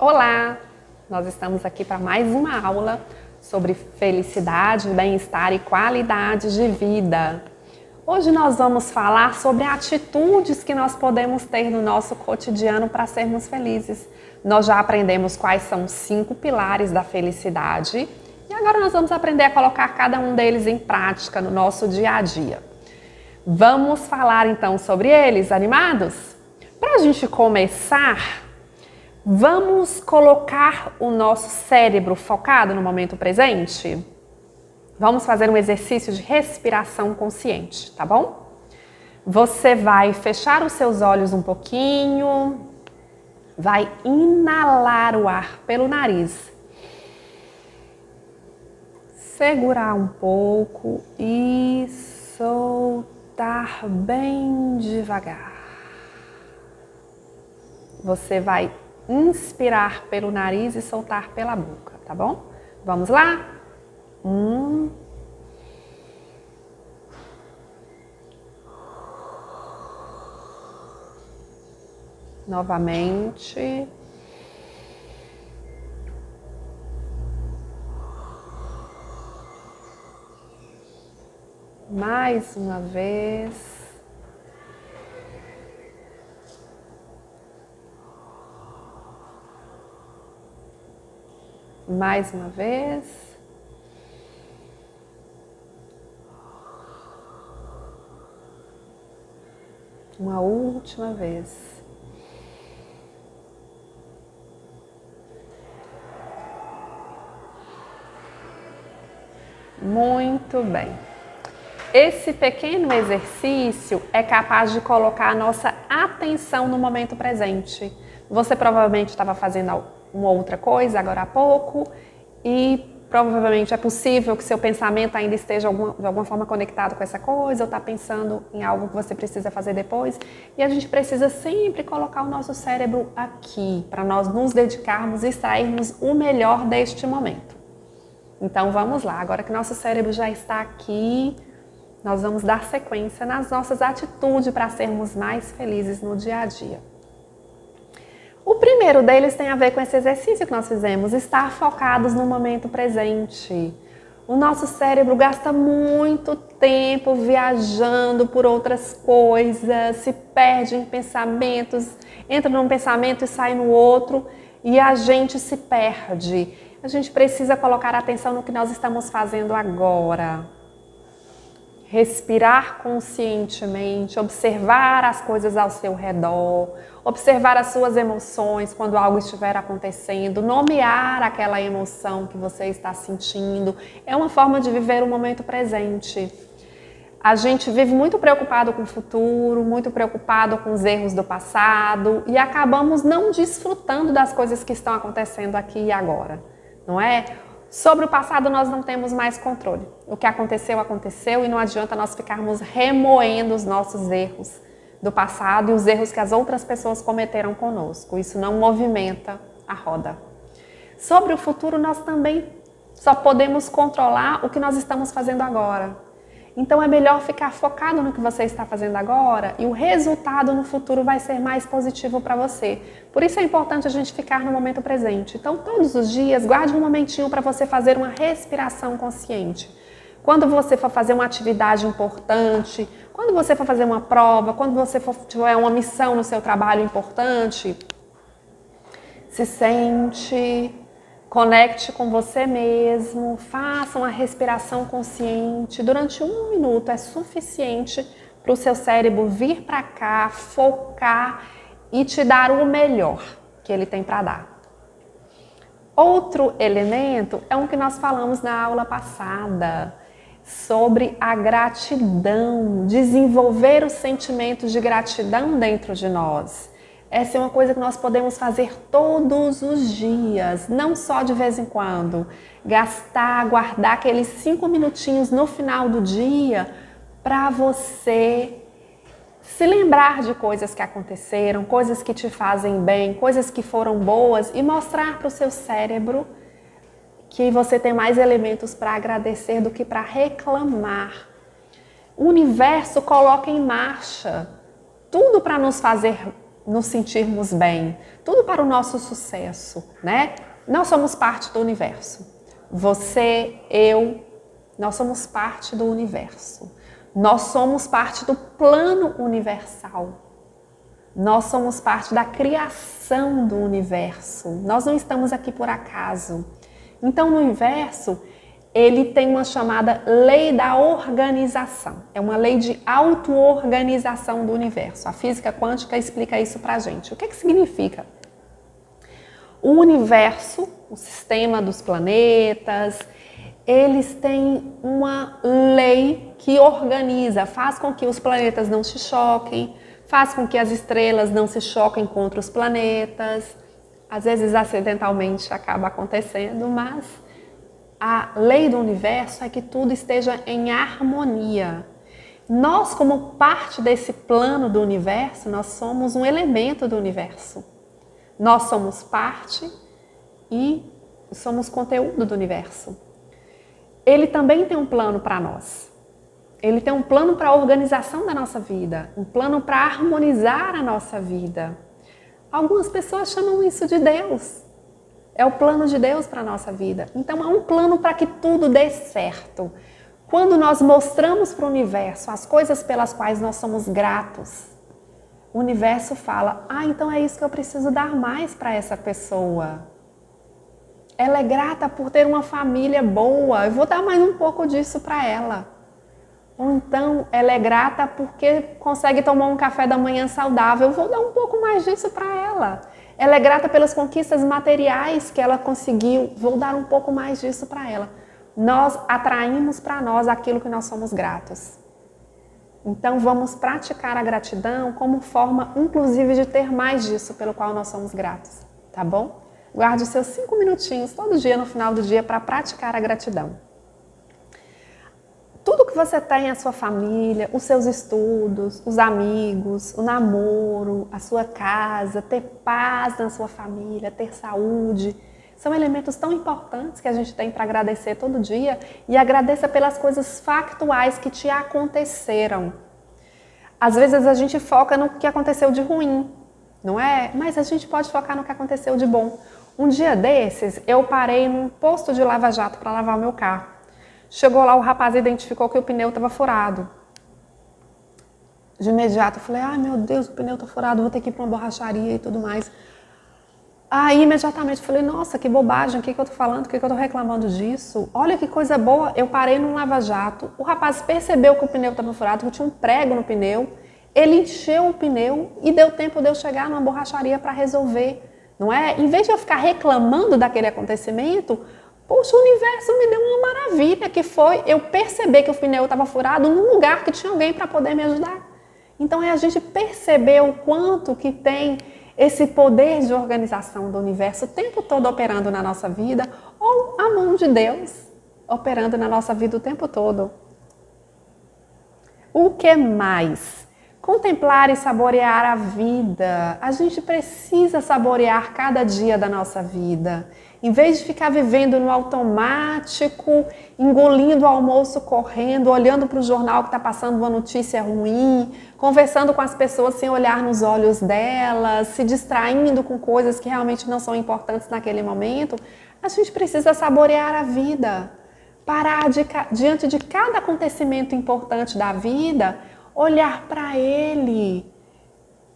Olá! Nós estamos aqui para mais uma aula sobre felicidade, bem-estar e qualidade de vida. Hoje nós vamos falar sobre atitudes que nós podemos ter no nosso cotidiano para sermos felizes. Nós já aprendemos quais são os 5 pilares da felicidade e agora nós vamos aprender a colocar cada um deles em prática no nosso dia a dia. Vamos falar então sobre eles, animados? Para a gente começar, vamos colocar o nosso cérebro focado no momento presente? Vamos fazer um exercício de respiração consciente, tá bom? Você vai fechar os seus olhos um pouquinho, vai inalar o ar pelo nariz, segurar um pouco e soltar bem devagar. Você vai inspirar pelo nariz e soltar pela boca, tá bom? Vamos lá? 1. Novamente. Mais uma vez. Mais uma vez. Uma última vez. Muito bem. Esse pequeno exercício é capaz de colocar a nossa atenção no momento presente. Você provavelmente estava fazendo uma outra coisa agora há pouco e provavelmente é possível que seu pensamento ainda esteja de alguma forma conectado com essa coisa ou está pensando em algo que você precisa fazer depois. E a gente precisa sempre colocar o nosso cérebro aqui para nós nos dedicarmos e extrairmos o melhor deste momento. Então vamos lá, agora que nosso cérebro já está aqui, nós vamos dar sequência nas nossas atitudes para sermos mais felizes no dia a dia. O primeiro deles tem a ver com esse exercício que nós fizemos, estar focados no momento presente. O nosso cérebro gasta muito tempo viajando por outras coisas, se perde em pensamentos, entra num pensamento e sai no outro e a gente se perde. A gente precisa colocar atenção no que nós estamos fazendo agora. Respirar conscientemente, observar as coisas ao seu redor, observar as suas emoções quando algo estiver acontecendo, nomear aquela emoção que você está sentindo. É uma forma de viver o momento presente. A gente vive muito preocupado com o futuro, muito preocupado com os erros do passado e acabamos não desfrutando das coisas que estão acontecendo aqui e agora, não é? Sobre o passado nós não temos mais controle. O que aconteceu, aconteceu e não adianta nós ficarmos remoendo os nossos erros do passado e os erros que as outras pessoas cometeram conosco. Isso não movimenta a roda. Sobre o futuro nós também só podemos controlar o que nós estamos fazendo agora. Então é melhor ficar focado no que você está fazendo agora e o resultado no futuro vai ser mais positivo para você. Por isso é importante a gente ficar no momento presente. Então todos os dias guarde um momentinho para você fazer uma respiração consciente. Quando você for fazer uma atividade importante, quando você for fazer uma prova, quando você for tiver uma missão no seu trabalho importante, se sente... Conecte com você mesmo, faça uma respiração consciente. Durante 1 minuto é suficiente para o seu cérebro vir para cá, focar e te dar o melhor que ele tem para dar. Outro elemento é um que nós falamos na aula passada, sobre a gratidão, desenvolver os sentimentos de gratidão dentro de nós. Essa é uma coisa que nós podemos fazer todos os dias, não só de vez em quando. Guardar aqueles 5 minutinhos no final do dia para você se lembrar de coisas que aconteceram, coisas que te fazem bem, coisas que foram boas e mostrar para o seu cérebro que você tem mais elementos para agradecer do que para reclamar. O universo coloca em marcha tudo para nos fazer nos sentirmos bem, tudo para o nosso sucesso, né? Nós somos parte do universo. Você, eu, nós somos parte do universo. Nós somos parte do plano universal. Nós somos parte da criação do universo. Nós não estamos aqui por acaso. Então, no universo, ele tem uma chamada lei da organização. É uma lei de auto-organização do universo. A física quântica explica isso pra gente. O que significa? O universo, o sistema dos planetas, eles têm uma lei que organiza, faz com que os planetas não se choquem, faz com que as estrelas não se choquem contra os planetas. Às vezes, acidentalmente, acaba acontecendo, mas a lei do universo é que tudo esteja em harmonia. Nós, como parte desse plano do universo, nós somos um elemento do universo. Nós somos parte e somos conteúdo do universo. Ele também tem um plano para nós. Ele tem um plano para a organização da nossa vida, um plano para harmonizar a nossa vida. Algumas pessoas chamam isso de Deus. É o plano de Deus para a nossa vida. Então, há um plano para que tudo dê certo. Quando nós mostramos para o universo as coisas pelas quais nós somos gratos, o universo fala, então é isso que eu preciso dar mais para essa pessoa. Ela é grata por ter uma família boa, eu vou dar mais um pouco disso para ela. Ou então, ela é grata porque consegue tomar um café da manhã saudável, eu vou dar um pouco mais disso para ela. Ela é grata pelas conquistas materiais que ela conseguiu, vou dar um pouco mais disso para ela. Nós atraímos para nós aquilo que nós somos gratos. Então vamos praticar a gratidão como forma, inclusive, de ter mais disso pelo qual nós somos gratos, tá bom? Guarde os seus 5 minutinhos todo dia no final do dia para praticar a gratidão. Tudo que você tem, a sua família, os seus estudos, os amigos, o namoro, a sua casa, ter paz na sua família, ter saúde, são elementos tão importantes que a gente tem para agradecer todo dia, e agradeça pelas coisas factuais que te aconteceram. Às vezes a gente foca no que aconteceu de ruim, não é? Mas a gente pode focar no que aconteceu de bom. Um dia desses, eu parei num posto de lava-jato para lavar o meu carro. Chegou lá, o rapaz identificou que o pneu estava furado. De imediato eu falei, ai meu Deus, o pneu está furado, vou ter que ir para uma borracharia e tudo mais. Aí imediatamente eu falei, nossa, que bobagem, o que eu estou falando, o que eu estou reclamando disso? Olha que coisa boa, eu parei num lava-jato, o rapaz percebeu que o pneu estava furado, que tinha um prego no pneu, ele encheu o pneu e deu tempo de eu chegar numa borracharia para resolver, não é? Em vez de eu ficar reclamando daquele acontecimento, poxa, o universo me deu uma maravilha, que foi eu perceber que o pneu estava furado num lugar que tinha alguém para poder me ajudar. Então é a gente perceber o quanto que tem esse poder de organização do universo o tempo todo operando na nossa vida, ou a mão de Deus operando na nossa vida o tempo todo. O que mais? Contemplar e saborear a vida. A gente precisa saborear cada dia da nossa vida. Em vez de ficar vivendo no automático, engolindo o almoço correndo, olhando para o jornal que está passando uma notícia ruim, conversando com as pessoas sem olhar nos olhos delas, se distraindo com coisas que realmente não são importantes naquele momento, a gente precisa saborear a vida. Parar diante de cada acontecimento importante da vida, olhar para ele,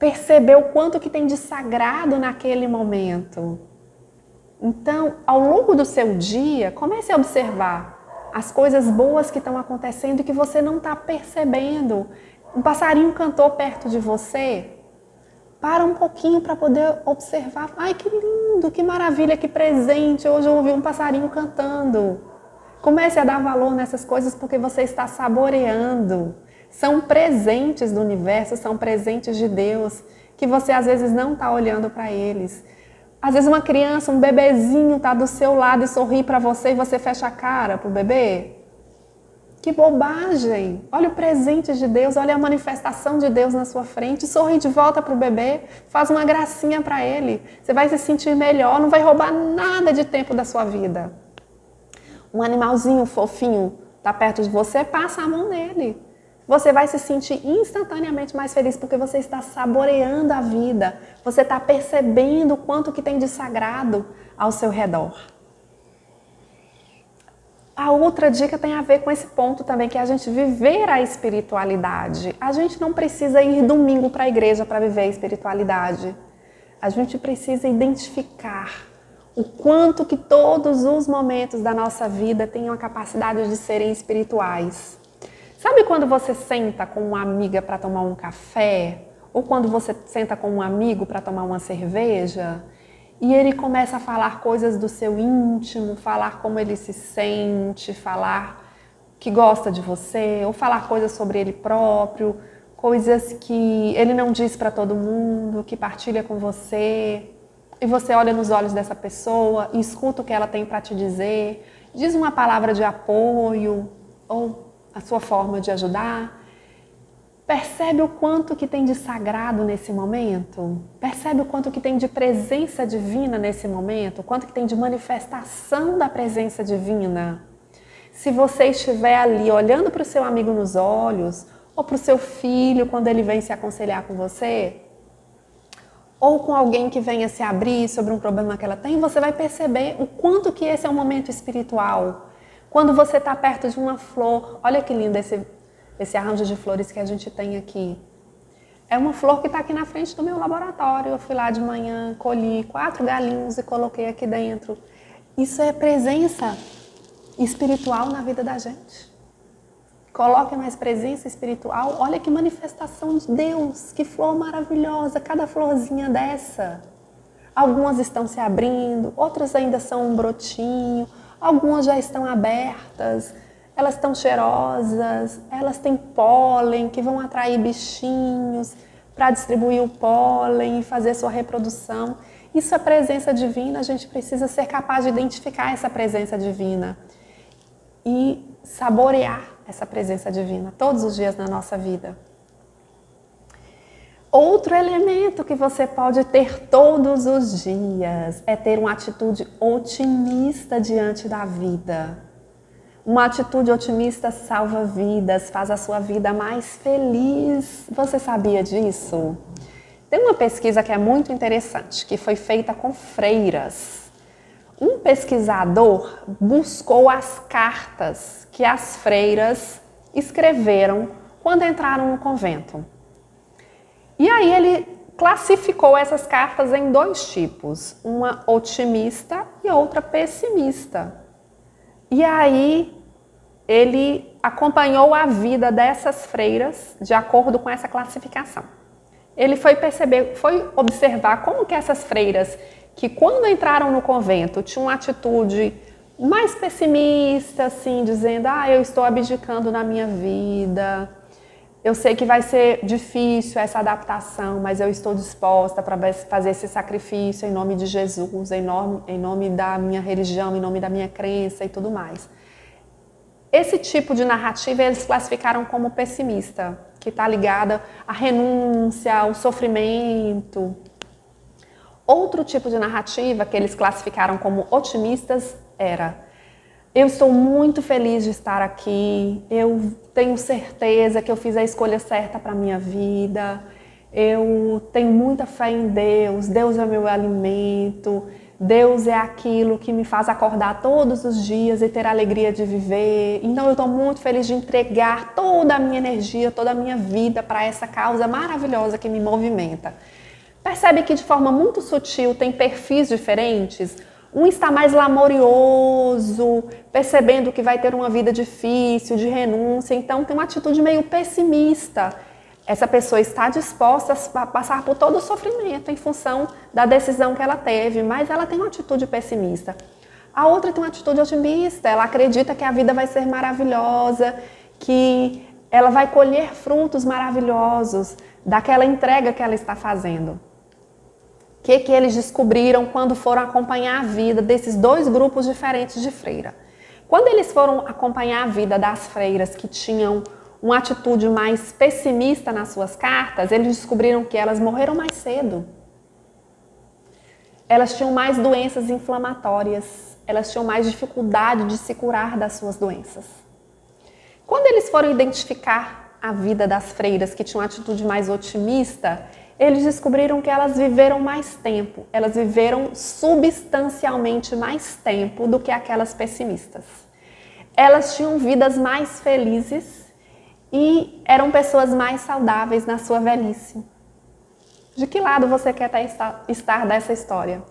perceber o quanto que tem de sagrado naquele momento. Então, ao longo do seu dia, comece a observar as coisas boas que estão acontecendo e que você não está percebendo. Um passarinho cantou perto de você, para um pouquinho para poder observar. Ai, que lindo, que maravilha, que presente, hoje eu ouvi um passarinho cantando. Comece a dar valor nessas coisas porque você está saboreando. São presentes do universo, são presentes de Deus, que você às vezes não está olhando para eles. Às vezes uma criança, um bebezinho está do seu lado e sorri para você e você fecha a cara para o bebê. Que bobagem! Olha o presente de Deus, olha a manifestação de Deus na sua frente, sorri de volta para o bebê, faz uma gracinha para ele. Você vai se sentir melhor, não vai roubar nada de tempo da sua vida. Um animalzinho fofinho está perto de você, passa a mão nele. você vai se sentir instantaneamente mais feliz porque você está saboreando a vida, você está percebendo o quanto que tem de sagrado ao seu redor. A outra dica tem a ver com esse ponto também, que é a gente viver a espiritualidade. A gente não precisa ir domingo para a igreja para viver a espiritualidade. A gente precisa identificar o quanto que todos os momentos da nossa vida têm a capacidade de serem espirituais. Sabe quando você senta com uma amiga para tomar um café? Ou quando você senta com um amigo para tomar uma cerveja? E ele começa a falar coisas do seu íntimo, falar como ele se sente, falar que gosta de você, ou falar coisas sobre ele próprio, coisas que ele não diz para todo mundo, que partilha com você. E você olha nos olhos dessa pessoa e escuta o que ela tem para te dizer, diz uma palavra de apoio ou a sua forma de ajudar. Percebe o quanto que tem de sagrado nesse momento? Percebe o quanto que tem de presença divina nesse momento? O quanto que tem de manifestação da presença divina? Se você estiver ali olhando para o seu amigo nos olhos, ou para o seu filho quando ele vem se aconselhar com você, ou com alguém que venha se abrir sobre um problema que ela tem, você vai perceber o quanto que esse é um momento espiritual. Quando você está perto de uma flor, olha que lindo esse arranjo de flores que a gente tem aqui. É uma flor que está aqui na frente do meu laboratório. Eu fui lá de manhã, colhi 4 galinhos e coloquei aqui dentro. Isso é presença espiritual na vida da gente. Coloque mais presença espiritual. Olha que manifestação de Deus, que flor maravilhosa, cada florzinha dessa. Algumas estão se abrindo, outras ainda são um brotinho, algumas já estão abertas. Elas estão cheirosas, elas têm pólen que vão atrair bichinhos para distribuir o pólen e fazer sua reprodução. Isso é presença divina, a gente precisa ser capaz de identificar essa presença divina e saborear essa presença divina todos os dias na nossa vida. Outro elemento que você pode ter todos os dias é ter uma atitude otimista diante da vida. Uma atitude otimista salva vidas, faz a sua vida mais feliz. Você sabia disso? Tem uma pesquisa que é muito interessante, que foi feita com freiras. Um pesquisador buscou as cartas que as freiras escreveram quando entraram no convento. E aí ele classificou essas cartas em 2 tipos, uma otimista e outra pessimista. E aí ele acompanhou a vida dessas freiras de acordo com essa classificação. Ele foi observar como que essas freiras, que quando entraram no convento, tinham uma atitude mais pessimista, assim, dizendo, eu estou abdicando na minha vida, eu sei que vai ser difícil essa adaptação, mas eu estou disposta para fazer esse sacrifício em nome de Jesus, em nome da minha religião, em nome da minha crença e tudo mais. Esse tipo de narrativa eles classificaram como pessimista, que está ligada à renúncia, ao sofrimento. Outro tipo de narrativa que eles classificaram como otimistas era: eu estou muito feliz de estar aqui, eu tenho certeza que eu fiz a escolha certa para a minha vida, eu tenho muita fé em Deus, Deus é o meu alimento, Deus é aquilo que me faz acordar todos os dias e ter a alegria de viver. Então eu estou muito feliz de entregar toda a minha energia, toda a minha vida para essa causa maravilhosa que me movimenta. Percebe que de forma muito sutil tem perfis diferentes? Um está mais lamorioso, percebendo que vai ter uma vida difícil, de renúncia, então tem uma atitude meio pessimista. Essa pessoa está disposta a passar por todo o sofrimento em função da decisão que ela teve, mas ela tem uma atitude pessimista. A outra tem uma atitude otimista, ela acredita que a vida vai ser maravilhosa, que ela vai colher frutos maravilhosos daquela entrega que ela está fazendo. O que eles descobriram quando foram acompanhar a vida desses 2 grupos diferentes de freira? Quando eles foram acompanhar a vida das freiras que tinham uma atitude mais pessimista nas suas cartas, eles descobriram que elas morreram mais cedo. Elas tinham mais doenças inflamatórias, elas tinham mais dificuldade de se curar das suas doenças. Quando eles foram identificar a vida das freiras que tinham uma atitude mais otimista, eles descobriram que elas viveram mais tempo, elas viveram substancialmente mais tempo do que aquelas pessimistas. Elas tinham vidas mais felizes e eram pessoas mais saudáveis na sua velhice. De que lado você quer estar dessa história?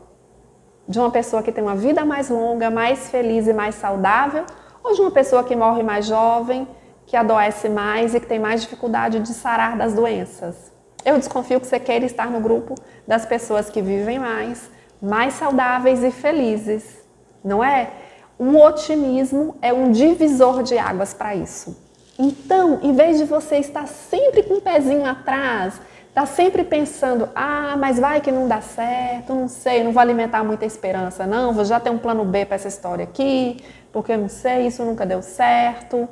De uma pessoa que tem uma vida mais longa, mais feliz e mais saudável, ou de uma pessoa que morre mais jovem, que adoece mais e que tem mais dificuldade de sarar das doenças? Eu desconfio que você queira estar no grupo das pessoas que vivem mais saudáveis e felizes, não é? O otimismo é um divisor de águas para isso. Então, em vez de você estar sempre com o pezinho atrás, tá sempre pensando, mas vai que não dá certo, não sei, não vou alimentar muita esperança, não, vou já ter um plano B para essa história aqui, porque eu não sei, isso nunca deu certo.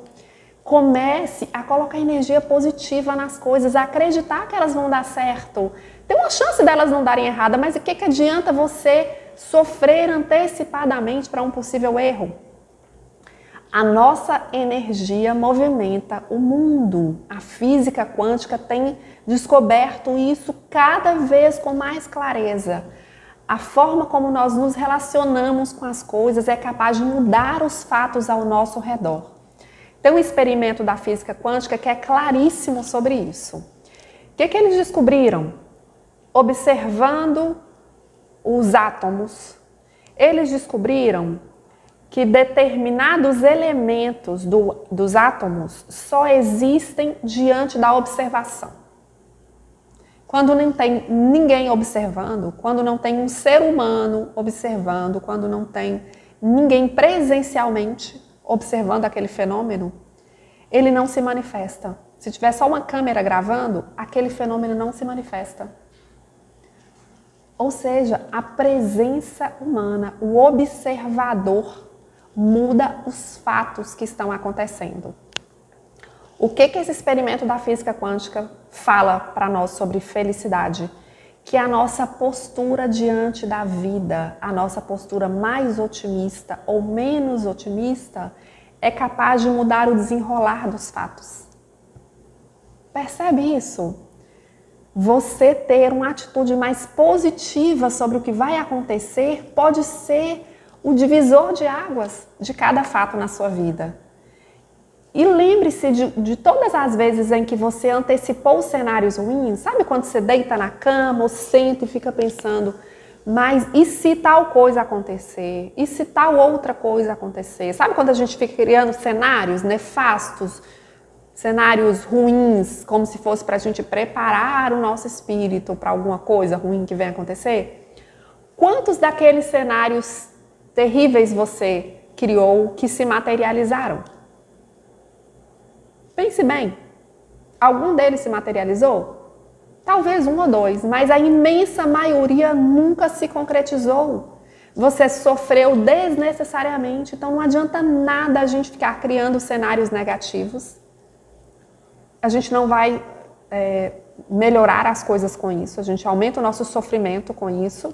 Comece a colocar energia positiva nas coisas, a acreditar que elas vão dar certo. Tem uma chance delas não darem errada, mas o que adianta você sofrer antecipadamente para um possível erro? A nossa energia movimenta o mundo. A física quântica tem descoberto isso cada vez com mais clareza. A forma como nós nos relacionamos com as coisas é capaz de mudar os fatos ao nosso redor. Tem um experimento da física quântica que é claríssimo sobre isso. O que eles descobriram? Observando os átomos, eles descobriram que determinados elementos dos átomos só existem diante da observação. Quando não tem ninguém observando, quando não tem um ser humano observando, quando não tem ninguém presencialmente observando aquele fenômeno, ele não se manifesta. Se tiver só uma câmera gravando, aquele fenômeno não se manifesta. Ou seja, a presença humana, o observador, muda os fatos que estão acontecendo. O que esse experimento da física quântica fala para nós sobre felicidade? Que a nossa postura diante da vida, a nossa postura mais otimista ou menos otimista, é capaz de mudar o desenrolar dos fatos. Percebe isso? Você ter uma atitude mais positiva sobre o que vai acontecer pode ser o divisor de águas de cada fato na sua vida. E lembre-se de todas as vezes em que você antecipou cenários ruins. Sabe quando você deita na cama ou senta e fica pensando, mas e se tal coisa acontecer? E se tal outra coisa acontecer? Sabe quando a gente fica criando cenários nefastos, cenários ruins, como se fosse para a gente preparar o nosso espírito para alguma coisa ruim que vem acontecer? Quantos daqueles cenários terríveis você criou que se materializaram? Pense bem, algum deles se materializou? Talvez um ou dois, mas a imensa maioria nunca se concretizou. Você sofreu desnecessariamente, então não adianta nada a gente ficar criando cenários negativos. A gente não vai melhorar as coisas com isso, a gente aumenta o nosso sofrimento com isso.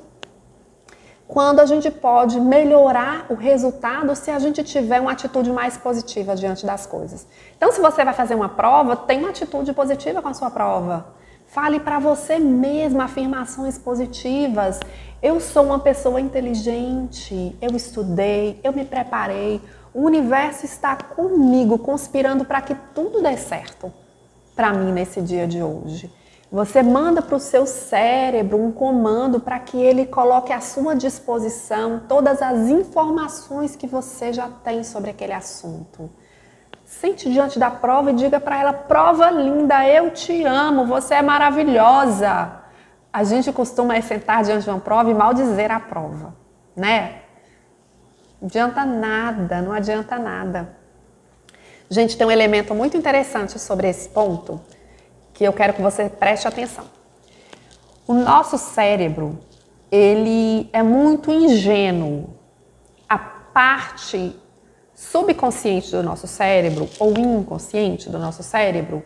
Quando a gente pode melhorar o resultado se a gente tiver uma atitude mais positiva diante das coisas. Então, se você vai fazer uma prova, tenha uma atitude positiva com a sua prova. Fale para você mesma afirmações positivas. Eu sou uma pessoa inteligente, eu estudei, eu me preparei. O universo está comigo, conspirando para que tudo dê certo para mim nesse dia de hoje. Você manda para o seu cérebro um comando para que ele coloque à sua disposição todas as informações que você já tem sobre aquele assunto. Sente diante da prova e diga para ela, prova linda, eu te amo, você é maravilhosa. A gente costuma sentar diante de uma prova e maldizer a prova, né? Não adianta nada, não adianta nada. Gente, tem um elemento muito interessante sobre esse ponto, que eu quero que você preste atenção. O nosso cérebro, ele é muito ingênuo. A parte subconsciente do nosso cérebro, ou inconsciente do nosso cérebro,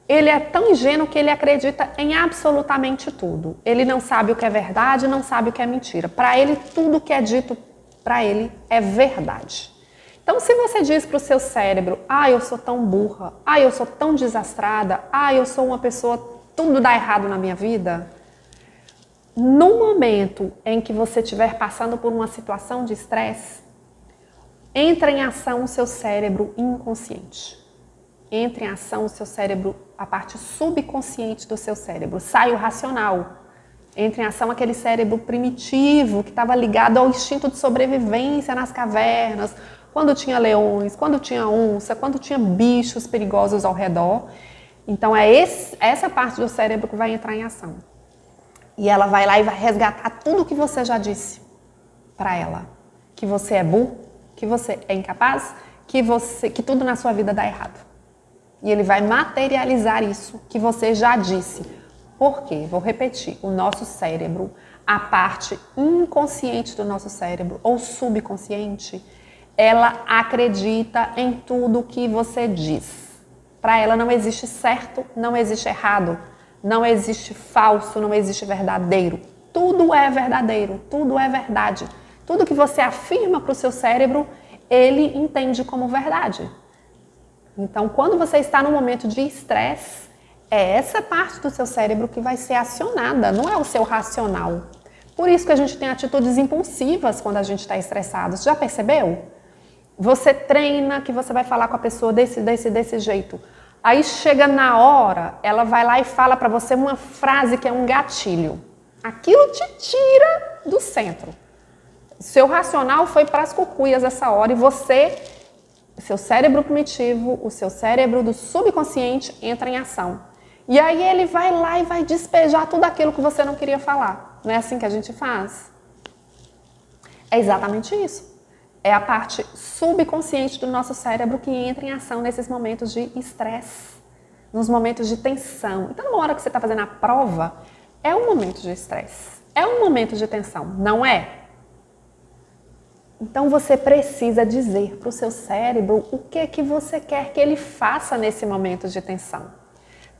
ele é tão ingênuo que ele acredita em absolutamente tudo. Ele não sabe o que é verdade, não sabe o que é mentira. Para ele, tudo que é dito para ele é verdade. Então, se você diz para o seu cérebro, eu sou tão burra, eu sou tão desastrada, eu sou uma pessoa, tudo dá errado na minha vida, no momento em que você estiver passando por uma situação de estresse, entra em ação o seu cérebro inconsciente. Entra em ação o seu cérebro, a parte subconsciente do seu cérebro. Sai o racional. Entra em ação aquele cérebro primitivo que estava ligado ao instinto de sobrevivência nas cavernas, quando tinha leões, quando tinha onça, quando tinha bichos perigosos ao redor. Então é essa parte do cérebro que vai entrar em ação. E ela vai lá e vai resgatar tudo que você já disse para ela. Que você é burro, que você é incapaz, que tudo na sua vida dá errado. E ele vai materializar isso que você já disse. Por quê? Vou repetir. O nosso cérebro, a parte inconsciente do nosso cérebro, ou subconsciente, ela acredita em tudo que você diz. Para ela não existe certo, não existe errado, não existe falso, não existe verdadeiro. Tudo é verdadeiro, tudo é verdade. Tudo que você afirma para o seu cérebro, ele entende como verdade. Então, quando você está num momento de estresse, é essa parte do seu cérebro que vai ser acionada, não é o seu racional. Por isso que a gente tem atitudes impulsivas quando a gente está estressado. Você já percebeu? Você treina que você vai falar com a pessoa desse jeito. Aí chega na hora, ela vai lá e fala para você uma frase que é um gatilho. Aquilo te tira do centro. Seu racional foi para as cucuias essa hora e você, seu cérebro primitivo, o seu cérebro do subconsciente entra em ação. E aí ele vai lá e vai despejar tudo aquilo que você não queria falar. Não é assim que a gente faz? É exatamente isso. É a parte subconsciente do nosso cérebro que entra em ação nesses momentos de estresse, nos momentos de tensão. Então, na hora que você está fazendo a prova, é um momento de estresse, é um momento de tensão, não é? Então, você precisa dizer para o seu cérebro o que você quer que ele faça nesse momento de tensão.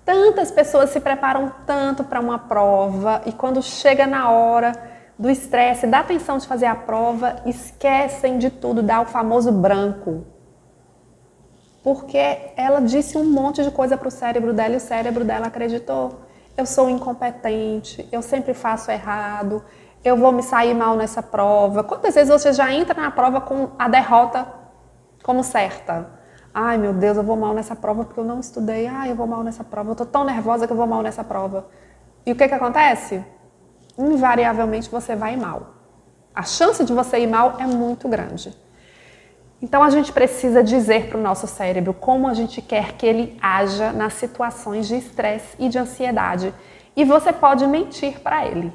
Tantas pessoas se preparam tanto para uma prova e quando chega na hora do estresse, da tensão de fazer a prova, esquecem de tudo, dá o famoso branco. Porque ela disse um monte de coisa para o cérebro dela e o cérebro dela acreditou. Eu sou incompetente, eu sempre faço errado, eu vou me sair mal nessa prova. Quantas vezes você já entra na prova com a derrota como certa? Ai, meu Deus, eu vou mal nessa prova porque eu não estudei. Ai, eu vou mal nessa prova, eu tô tão nervosa que eu vou mal nessa prova. E o que acontece? Invariavelmente você vai mal. A chance de você ir mal é muito grande. Então a gente precisa dizer para o nosso cérebro como a gente quer que ele haja nas situações de estresse e de ansiedade. E você pode mentir para ele.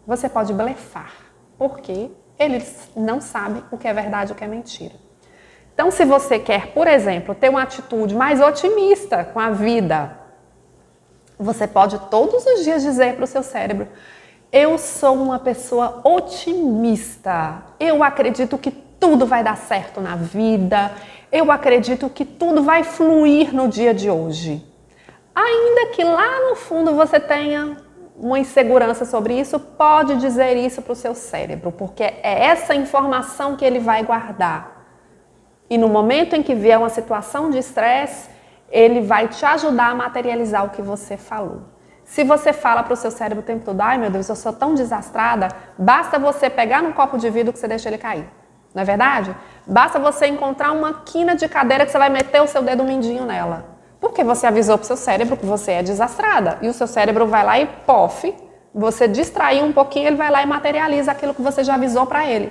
Você pode blefar. Porque ele não sabe o que é verdade e o que é mentira. Então se você quer, por exemplo, ter uma atitude mais otimista com a vida, você pode todos os dias dizer para o seu cérebro: eu sou uma pessoa otimista. Eu acredito que tudo vai dar certo na vida. Eu acredito que tudo vai fluir no dia de hoje. Ainda que lá no fundo você tenha uma insegurança sobre isso, pode dizer isso para o seu cérebro, porque é essa informação que ele vai guardar. E no momento em que vier uma situação de estresse, ele vai te ajudar a materializar o que você falou. Se você fala para o seu cérebro o tempo todo: ai meu Deus, eu sou tão desastrada, basta você pegar num copo de vidro que você deixa ele cair. Não é verdade? Basta você encontrar uma quina de cadeira que você vai meter o seu dedo mindinho nela. Porque você avisou para o seu cérebro que você é desastrada. E o seu cérebro vai lá e pof, você distraiu um pouquinho, ele vai lá e materializa aquilo que você já avisou para ele.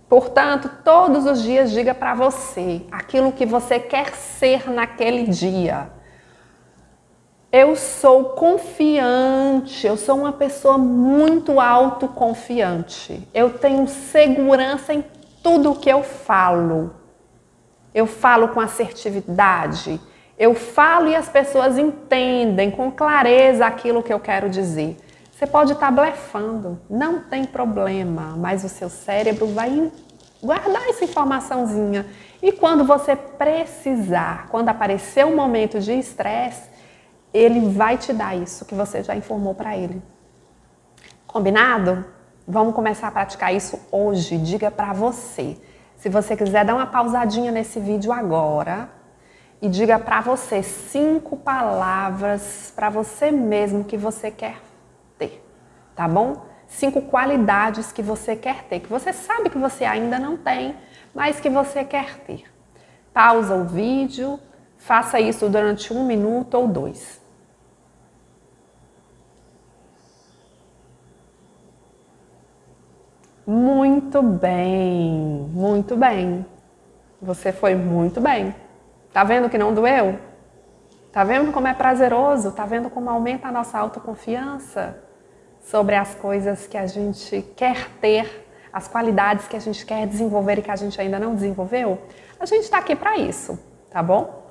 Portanto, todos os dias diga para você aquilo que você quer ser naquele dia. Eu sou confiante, eu sou uma pessoa muito autoconfiante. Eu tenho segurança em tudo que eu falo. Eu falo com assertividade. Eu falo e as pessoas entendem com clareza aquilo que eu quero dizer. Você pode estar blefando, não tem problema, mas o seu cérebro vai guardar essa informaçãozinha. E quando você precisar, quando aparecer um momento de estresse, ele vai te dar isso que você já informou para ele. Combinado? Vamos começar a praticar isso hoje. Diga para você. Se você quiser, dá uma pausadinha nesse vídeo agora e diga para você 5 palavras para você mesmo que você quer ter, tá bom? 5 qualidades que você quer ter, que você sabe que você ainda não tem, mas que você quer ter. Pausa o vídeo, faça isso durante 1 minuto ou 2. Muito bem, muito bem. Você foi muito bem. Tá vendo que não doeu? Tá vendo como é prazeroso? Tá vendo como aumenta a nossa autoconfiança sobre as coisas que a gente quer ter, as qualidades que a gente quer desenvolver e que a gente ainda não desenvolveu? A gente está aqui para isso, tá bom?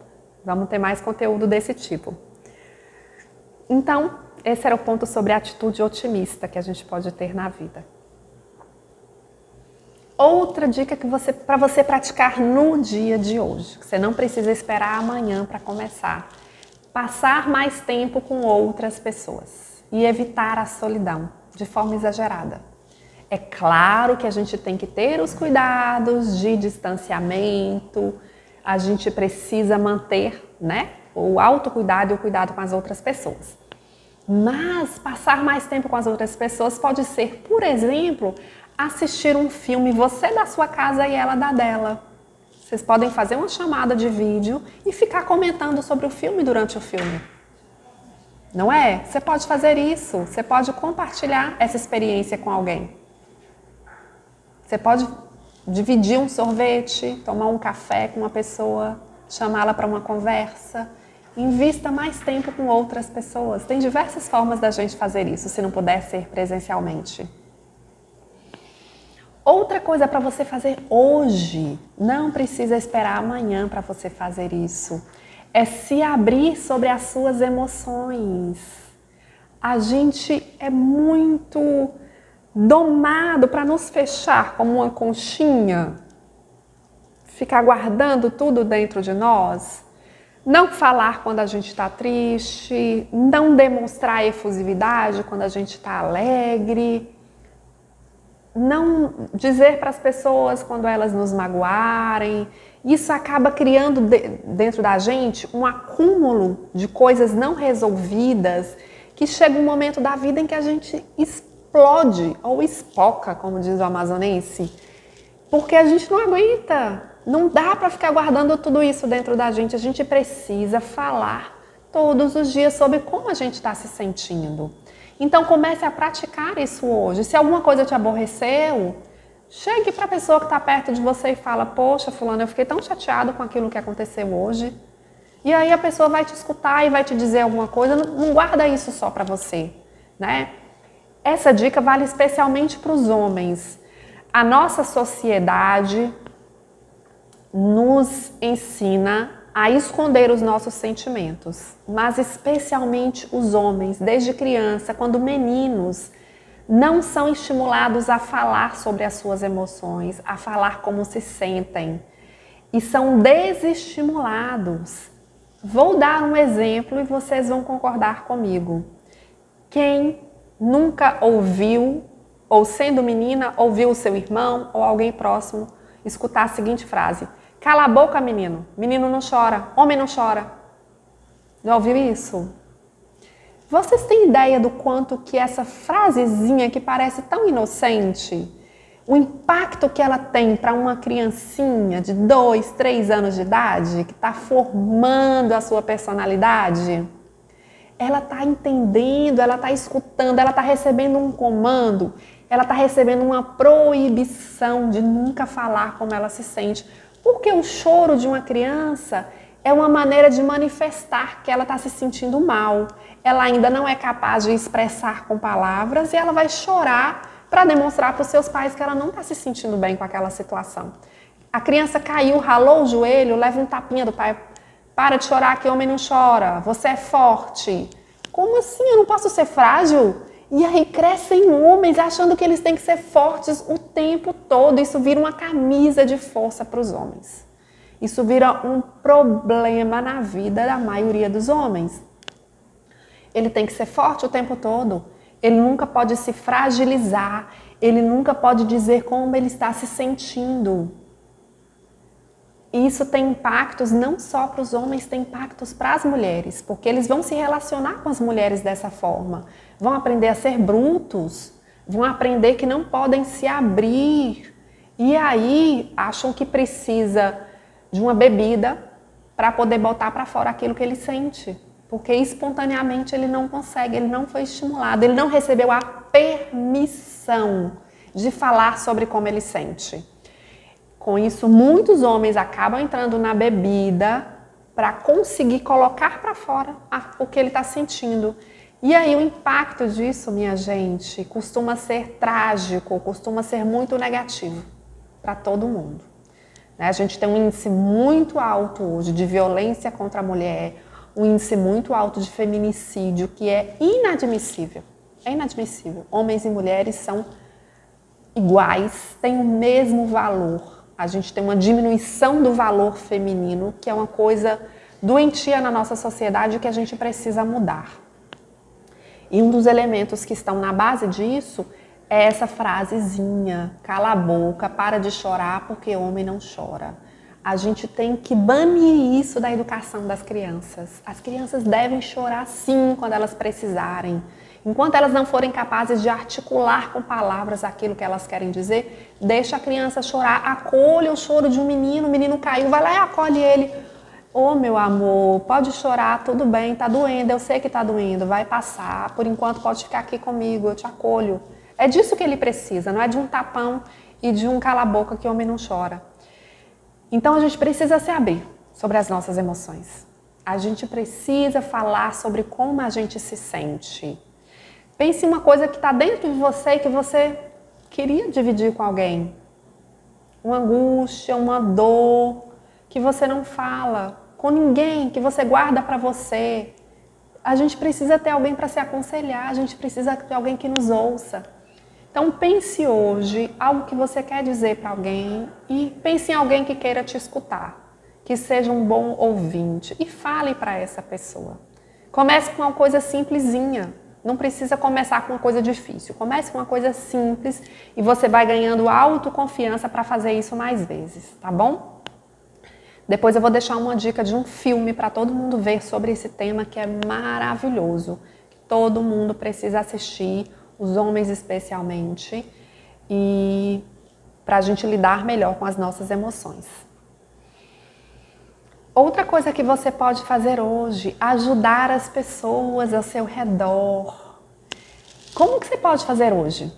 Vamos ter mais conteúdo desse tipo. Então, esse era o ponto sobre a atitude otimista que a gente pode ter na vida. Outra dica que para você praticar no dia de hoje, que você não precisa esperar amanhã para começar. Passar mais tempo com outras pessoas e evitar a solidão de forma exagerada. É claro que a gente tem que ter os cuidados de distanciamento, a gente precisa manter, né, o autocuidado e o cuidado com as outras pessoas. Mas passar mais tempo com as outras pessoas pode ser, por exemplo, assistir um filme, você da sua casa e ela da dela. Vocês podem fazer uma chamada de vídeo e ficar comentando sobre o filme durante o filme. Não é? Você pode fazer isso, você pode compartilhar essa experiência com alguém. Você pode dividir um sorvete, tomar um café com uma pessoa, chamá-la para uma conversa. Invista mais tempo com outras pessoas. Tem diversas formas da gente fazer isso, se não puder ser presencialmente. Outra coisa para você fazer hoje, não precisa esperar amanhã para você fazer isso, é se abrir sobre as suas emoções. A gente é muito domado para nos fechar como uma conchinha, ficar guardando tudo dentro de nós, não falar quando a gente está triste, não demonstrar efusividade quando a gente está alegre, não dizer para as pessoas quando elas nos magoarem. Isso acaba criando dentro da gente um acúmulo de coisas não resolvidas que chega um momento da vida em que a gente explode ou espoca, como diz o amazonense, porque a gente não aguenta. Não dá para ficar guardando tudo isso dentro da gente. A gente precisa falar todos os dias sobre como a gente está se sentindo. Então comece a praticar isso hoje. Se alguma coisa te aborreceu, chegue para a pessoa que está perto de você e fala: poxa, fulano, eu fiquei tão chateado com aquilo que aconteceu hoje. E aí a pessoa vai te escutar e vai te dizer alguma coisa. Não guarda isso só para você, né? Essa dica vale especialmente para os homens. A nossa sociedade nos ensina a esconder os nossos sentimentos, mas especialmente os homens, desde criança, quando meninos, não são estimulados a falar sobre as suas emoções, a falar como se sentem, e são desestimulados. Vou dar um exemplo e vocês vão concordar comigo. Quem nunca ouviu, ou sendo menina, ouviu o seu irmão ou alguém próximo escutar a seguinte frase: cala a boca, menino. Menino não chora. Homem não chora. Já ouviu isso? Vocês têm ideia do quanto que essa frasezinha que parece tão inocente, o impacto que ela tem para uma criancinha de 2, 3 anos de idade, que está formando a sua personalidade? Ela está entendendo, ela está escutando, ela está recebendo um comando, ela está recebendo uma proibição de nunca falar como ela se sente. Porque o choro de uma criança é uma maneira de manifestar que ela está se sentindo mal. Ela ainda não é capaz de expressar com palavras e ela vai chorar para demonstrar para os seus pais que ela não está se sentindo bem com aquela situação. A criança caiu, ralou o joelho, leva um tapinha do pai. Para de chorar, que homem não chora. Você é forte. Como assim? Eu não posso ser frágil? E aí crescem homens achando que eles têm que ser fortes o tempo todo. Isso vira uma camisa de força para os homens. Isso vira um problema na vida da maioria dos homens. Ele tem que ser forte o tempo todo. Ele nunca pode se fragilizar. Ele nunca pode dizer como ele está se sentindo. isso tem impactos não só para os homens, tem impactos para as mulheres, porque eles vão se relacionar com as mulheres dessa forma, vão aprender a ser brutos, vão aprender que não podem se abrir, e aí acham que precisa de uma bebida para poder botar para fora aquilo que ele sente, porque espontaneamente ele não consegue, ele não foi estimulado, ele não recebeu a permissão de falar sobre como ele sente. Com isso, muitos homens acabam entrando na bebida para conseguir colocar para fora o que ele está sentindo. E aí o impacto disso, minha gente, costuma ser trágico, costuma ser muito negativo para todo mundo. A gente tem um índice muito alto hoje de violência contra a mulher, um índice muito alto de feminicídio, que é inadmissível. É inadmissível. Homens e mulheres são iguais, têm o mesmo valor. A gente tem uma diminuição do valor feminino, que é uma coisa doentia na nossa sociedade que a gente precisa mudar. E um dos elementos que estão na base disso é essa frasezinha: cala a boca, para de chorar porque homem não chora. A gente tem que banir isso da educação das crianças. As crianças devem chorar sim quando elas precisarem. Enquanto elas não forem capazes de articular com palavras aquilo que elas querem dizer, deixa a criança chorar, acolha o choro de um menino, o menino caiu, vai lá e acolhe ele. Ô, meu amor, pode chorar, tudo bem, tá doendo, eu sei que tá doendo, vai passar, por enquanto pode ficar aqui comigo, eu te acolho. É disso que ele precisa, não é de um tapão e de um cala-boca que o homem não chora. Então a gente precisa se abrir sobre as nossas emoções. A gente precisa falar sobre como a gente se sente. Pense em uma coisa que está dentro de você e que você queria dividir com alguém. Uma angústia, uma dor que você não fala com ninguém, que você guarda para você. A gente precisa ter alguém para se aconselhar, a gente precisa ter alguém que nos ouça. Então pense hoje algo que você quer dizer para alguém e pense em alguém que queira te escutar, que seja um bom ouvinte e fale para essa pessoa. Comece com uma coisa simplesinha. Não precisa começar com uma coisa difícil. Comece com uma coisa simples e você vai ganhando autoconfiança para fazer isso mais vezes, tá bom? Depois eu vou deixar uma dica de um filme para todo mundo ver sobre esse tema que é maravilhoso. Todo mundo precisa assistir, os homens especialmente, e para a gente lidar melhor com as nossas emoções. Outra coisa que você pode fazer hoje, ajudar as pessoas ao seu redor. Como que você pode fazer hoje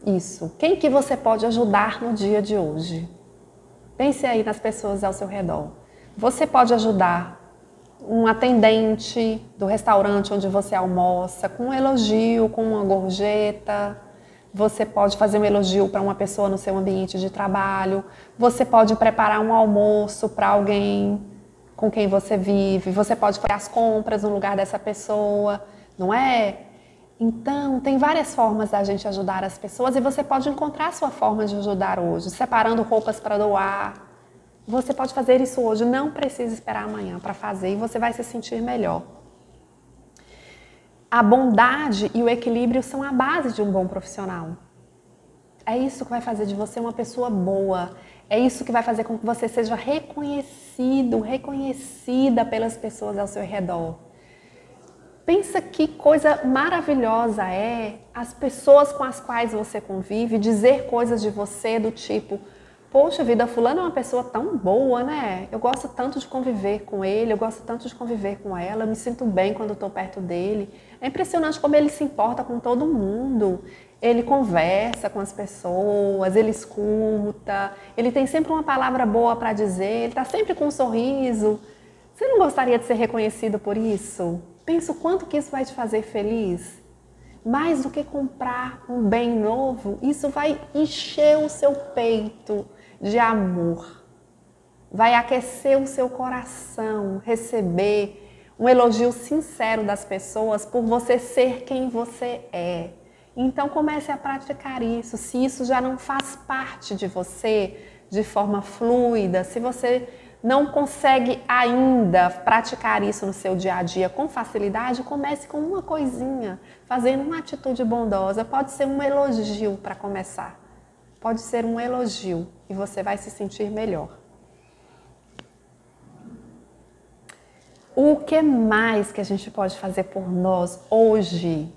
isso? Quem que você pode ajudar no dia de hoje? Pense aí nas pessoas ao seu redor. Você pode ajudar um atendente do restaurante onde você almoça, com um elogio, com uma gorjeta. Você pode fazer um elogio para uma pessoa no seu ambiente de trabalho. Você pode preparar um almoço para alguém com quem você vive, você pode fazer as compras no lugar dessa pessoa, não é? Então, tem várias formas da gente ajudar as pessoas e você pode encontrar a sua forma de ajudar hoje, separando roupas para doar. Você pode fazer isso hoje, não precisa esperar amanhã para fazer e você vai se sentir melhor. A bondade e o equilíbrio são a base de um bom profissional. É isso que vai fazer de você uma pessoa boa. É isso que vai fazer com que você seja reconhecido, reconhecida pelas pessoas ao seu redor. Pensa que coisa maravilhosa é as pessoas com as quais você convive dizer coisas de você do tipo: poxa vida, fulano é uma pessoa tão boa, né? Eu gosto tanto de conviver com ele, eu gosto tanto de conviver com ela, eu me sinto bem quando estou perto dele. É impressionante como ele se importa com todo mundo. Ele conversa com as pessoas, ele escuta, ele tem sempre uma palavra boa para dizer, ele está sempre com um sorriso. Você não gostaria de ser reconhecido por isso? Pensa o quanto que isso vai te fazer feliz. Mais do que comprar um bem novo, isso vai encher o seu peito de amor. Vai aquecer o seu coração, receber um elogio sincero das pessoas por você ser quem você é. Então comece a praticar isso. Se isso já não faz parte de você de forma fluida, se você não consegue ainda praticar isso no seu dia a dia com facilidade, comece com uma coisinha, fazendo uma atitude bondosa. Pode ser um elogio para começar. Pode ser um elogio e você vai se sentir melhor. O que mais que a gente pode fazer por nós hoje?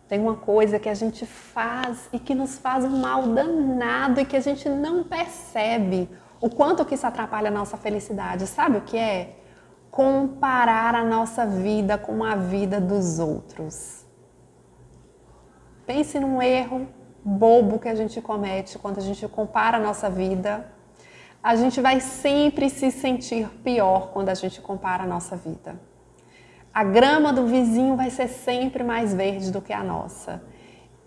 Tem uma coisa que a gente faz e que nos faz um mal danado e que a gente não percebe o quanto que isso atrapalha a nossa felicidade. Sabe o que é? Comparar a nossa vida com a vida dos outros. Pense num erro bobo que a gente comete quando a gente compara a nossa vida. A gente vai sempre se sentir pior quando a gente compara a nossa vida. A grama do vizinho vai ser sempre mais verde do que a nossa.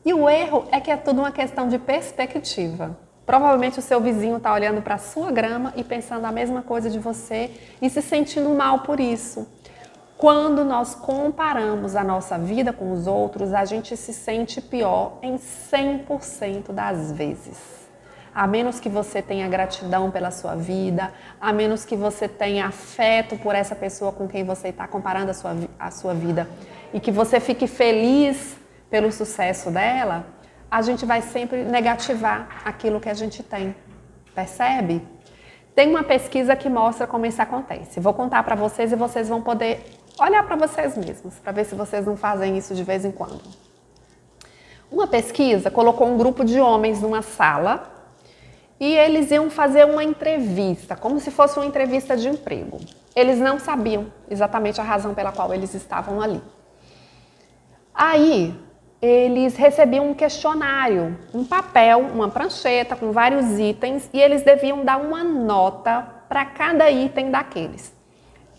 E o erro é que é tudo uma questão de perspectiva. Provavelmente o seu vizinho está olhando para a sua grama e pensando a mesma coisa de você e se sentindo mal por isso. Quando nós comparamos a nossa vida com os outros, a gente se sente pior em 100% das vezes. A menos que você tenha gratidão pela sua vida, a menos que você tenha afeto por essa pessoa com quem você está comparando a sua vida e que você fique feliz pelo sucesso dela, a gente vai sempre negativar aquilo que a gente tem. Percebe? Tem uma pesquisa que mostra como isso acontece. Vou contar para vocês e vocês vão poder olhar para vocês mesmos, para ver se vocês não fazem isso de vez em quando. Uma pesquisa colocou um grupo de homens numa sala e eles iam fazer uma entrevista, como se fosse uma entrevista de emprego. Eles não sabiam exatamente a razão pela qual eles estavam ali. Aí, eles recebiam um questionário, um papel, uma prancheta com vários itens e eles deviam dar uma nota para cada item daqueles.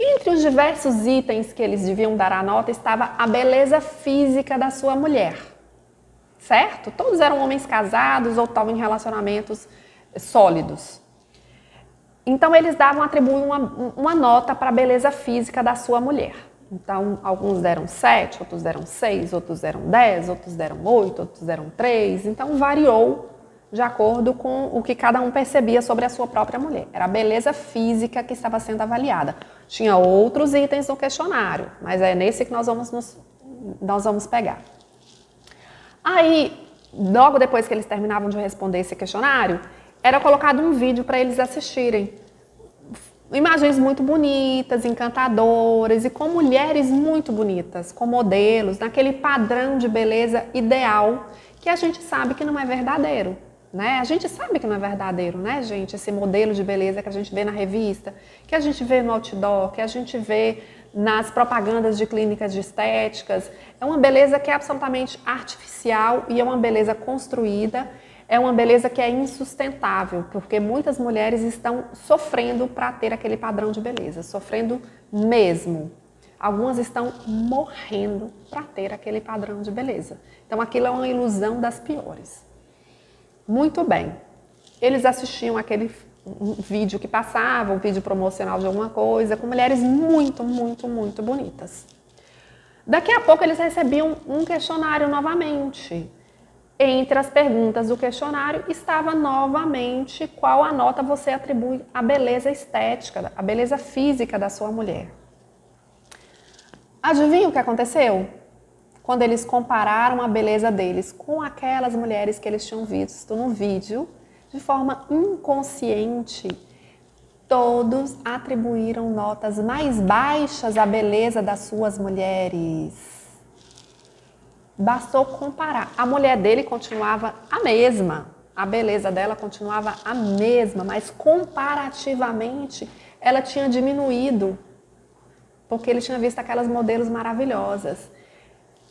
Entre os diversos itens que eles deviam dar a nota estava a beleza física da sua mulher, certo? Todos eram homens casados ou estavam em relacionamentos sólidos. Então eles atribuíam uma nota para a beleza física da sua mulher. Então alguns deram 7, outros deram 6, outros deram 10, outros deram 8, outros deram 3. Então variou de acordo com o que cada um percebia sobre a sua própria mulher. Era a beleza física que estava sendo avaliada. Tinha outros itens no questionário, mas é nesse que nós vamos pegar. Aí, logo depois que eles terminavam de responder esse questionário, era colocado um vídeo para eles assistirem. Imagens muito bonitas, encantadoras e com mulheres muito bonitas, com modelos, naquele padrão de beleza ideal que a gente sabe que não é verdadeiro, né? A gente sabe que não é verdadeiro, né, gente? Esse modelo de beleza que a gente vê na revista, que a gente vê no outdoor, que a gente vê nas propagandas de clínicas de estéticas. É uma beleza que é absolutamente artificial e é uma beleza construída. É uma beleza que é insustentável, porque muitas mulheres estão sofrendo para ter aquele padrão de beleza, sofrendo mesmo. Algumas estão morrendo para ter aquele padrão de beleza. Então aquilo é uma ilusão das piores. Muito bem, eles assistiam aquele vídeo que passava, um vídeo promocional de alguma coisa, com mulheres muito, muito, muito bonitas. Daqui a pouco eles recebiam um questionário novamente. Entre as perguntas do questionário estava novamente qual a nota você atribui à beleza estética, à beleza física da sua mulher. Adivinha o que aconteceu? Quando eles compararam a beleza deles com aquelas mulheres que eles tinham visto no vídeo, de forma inconsciente, todos atribuíram notas mais baixas à beleza das suas mulheres. Bastou comparar. A mulher dele continuava a mesma, a beleza dela continuava a mesma, mas comparativamente ela tinha diminuído, porque ele tinha visto aquelas modelos maravilhosas.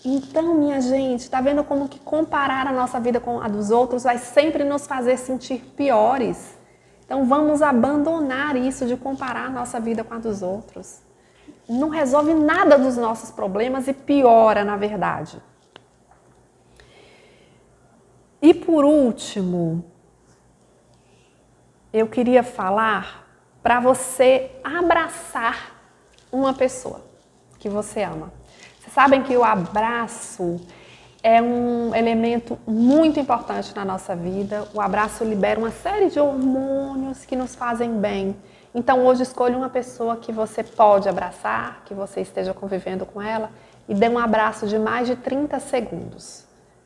Então, minha gente, tá vendo como que comparar a nossa vida com a dos outros vai sempre nos fazer sentir piores? Então, vamos abandonar isso de comparar a nossa vida com a dos outros. Não resolve nada dos nossos problemas e piora, na verdade. E por último, eu queria falar para você abraçar uma pessoa que você ama. Vocês sabem que o abraço é um elemento muito importante na nossa vida. O abraço libera uma série de hormônios que nos fazem bem. Então hoje escolha uma pessoa que você pode abraçar, que você esteja convivendo com ela e dê um abraço de mais de 30 segundos.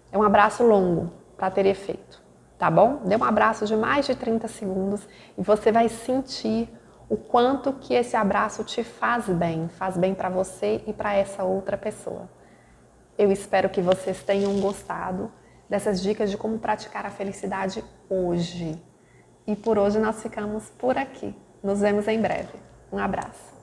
É um abraço longo para ter efeito, tá bom? Dê um abraço de mais de 30 segundos e você vai sentir o quanto que esse abraço te faz bem para você e para essa outra pessoa. Eu espero que vocês tenham gostado dessas dicas de como praticar a felicidade hoje. E por hoje nós ficamos por aqui. Nos vemos em breve. Um abraço.